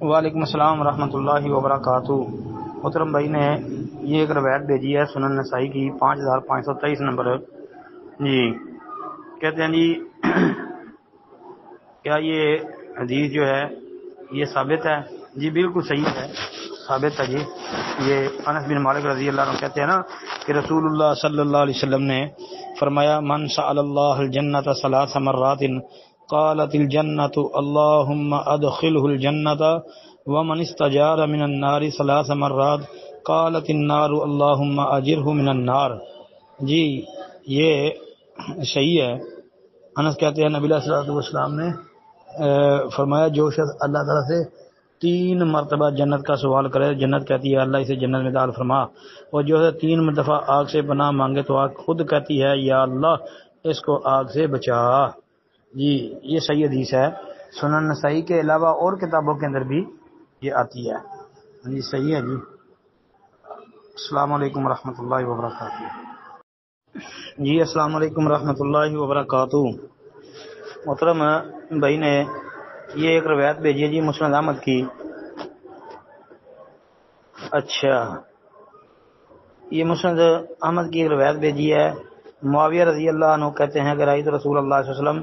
وعلیکم السلام ورحمۃ اللہ وبرکاتہ۔ محترم بھائی نے یہ ایک روایت بھیجی ہے سنن نسائی کی 5523 نمبر۔ جی کہتے ہیں جی کیا یہ حدیث جو ہے یہ ثابت ہے؟ جی بالکل صحیح ہے، ثابت ہے جی۔ یہ انس بن مالک رضی اللہ عنہ کہتے ہیں نا کہ رسول اللہ صلی اللہ علیہ وسلم نے فرمایا من سأل اللہ الجنۃ ثلاث مرات قالت الجنۃ اللہم ادخلہ الجنۃ ومن استجار من النار ثلاث مرات قالت النار اللہم اجرہ من النار۔ جی یہ صحیح ہے۔ انس کہتے ہیں نبی علیہ الصلوۃ والسلام نے فرمایا جو شخص اللہ تعالیٰ سے 3 مرتبہ جنت کا سوال کرے، جنت کہتی ہے اللہ اسے جنت میں داخل فرما، اور جو ہے 3 مرتبہ آگ سے پناہ مانگے تو آگ خود کہتی ہے یا اللہ اس کو آگ سے بچا۔ جی یہ صحیح حدیث ہے، سنن نسائی کے علاوہ اور کتابوں کے اندر بھی یہ آتی ہے۔ جی صحیح ہے جی۔ السلام علیکم ورحمۃ اللہ وبرکاتہ۔ جی السلام علیکم ورحمۃ اللہ وبرکاتہ۔ محترم بھائی نے یہ ایک روایت بھیجی ہے جی مسند احمد کی۔ اچھا یہ مسند احمد کی ایک روایت بھیجی ہے۔ معاویہ رضی اللہ عنہ کہتے ہیں کہ رأیت رسول اللہ صلی اللہ علیہ وسلم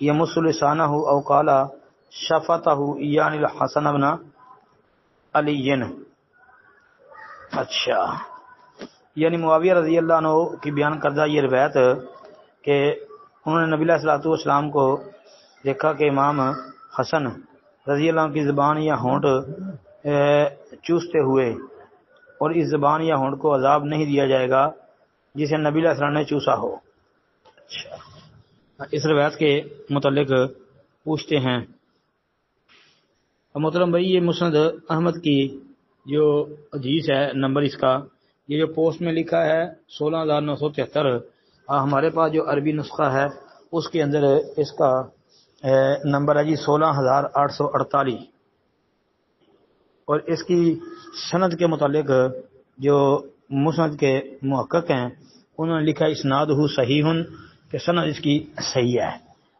یمس لسانہ او قال شفتہ یعنی الحسن بن علی۔ اچھا یعنی معاویہ رضی اللہ عنہ کی بیان کردہ یہ روایت کہ انہوں نے نبی علیہ الصلوۃ والسلام کو دیکھا کہ امام حسن رضی اللہ عنہ کی زبان یا ہونٹ چوستے ہوئے، اور اس زبان یا ہونٹ کو عذاب نہیں دیا جائے گا جسے نبی علیہ السلام نے چوسا ہو۔ اچھا اس روایت کے متعلق پوچھتے ہیں محترم بھائی یہ مسند احمد کی جو حدیث ہے نمبر اس کا یہ جو پوسٹ میں لکھا ہے 16973، ہمارے پاس جو عربی نسخہ ہے اس کے اندر اس کا نمبر ہے جی 16848، اور اس کی سند کے متعلق جو مسند کے محقق ہیں انہوں نے لکھا اسنادہ صحیح کہ سند اس کی صحیح ہے۔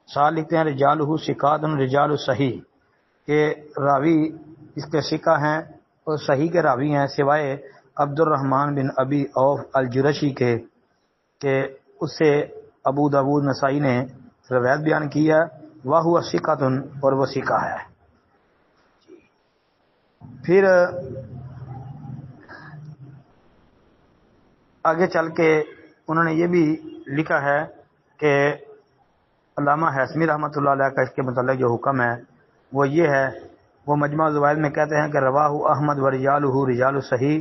ساتھ لکھتے ہیں رجالہ ثقات رجال صحیح کہ راوی اس کے ثقہ ہیں اور صحیح کے راوی ہیں سوائے عبد الرحمن بن ابی اوف الجرشی کے کہ اس سے ابو داود نسائی نے روایت بیان کی ہے وہو ثقۃ اور وہ ثقہ ہے۔ پھر آگے چل کے انہوں نے یہ بھی لکھا ہے کہ علامہ ہیثمی رحمۃ اللہ علیہ کا اس کے متعلق جو حکم ہے وہ یہ ہے، وہ مجمع الزوائد میں کہتے ہیں کہ رواہ احمد و رجالہ رجال صحیح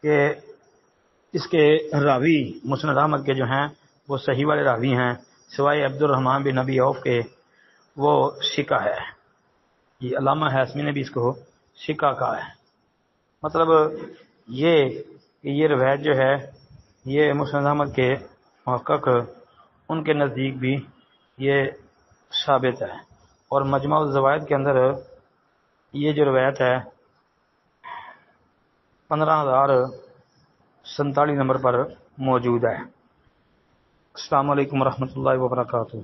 کہ اس کے راوی مسند احمد کے جو ہیں وہ صحیح والے راوی ہیں سوائے عبد الرحمن بن ابی اوف کے وہ ثقہ ہے۔ یہ علامہ ہیثمی نے بھی اس کو ثقہ کہا ہے۔ مطلب یہ کہ یہ روایت جو ہے یہ مسند احمد کے محقق ان کے نزدیک بھی یہ ثابت ہے، اور مجمع الزوائد کے اندر یہ جو روایت ہے 15047 نمبر پر موجود ہے۔ السلام علیکم ورحمۃ اللہ وبرکاتہ۔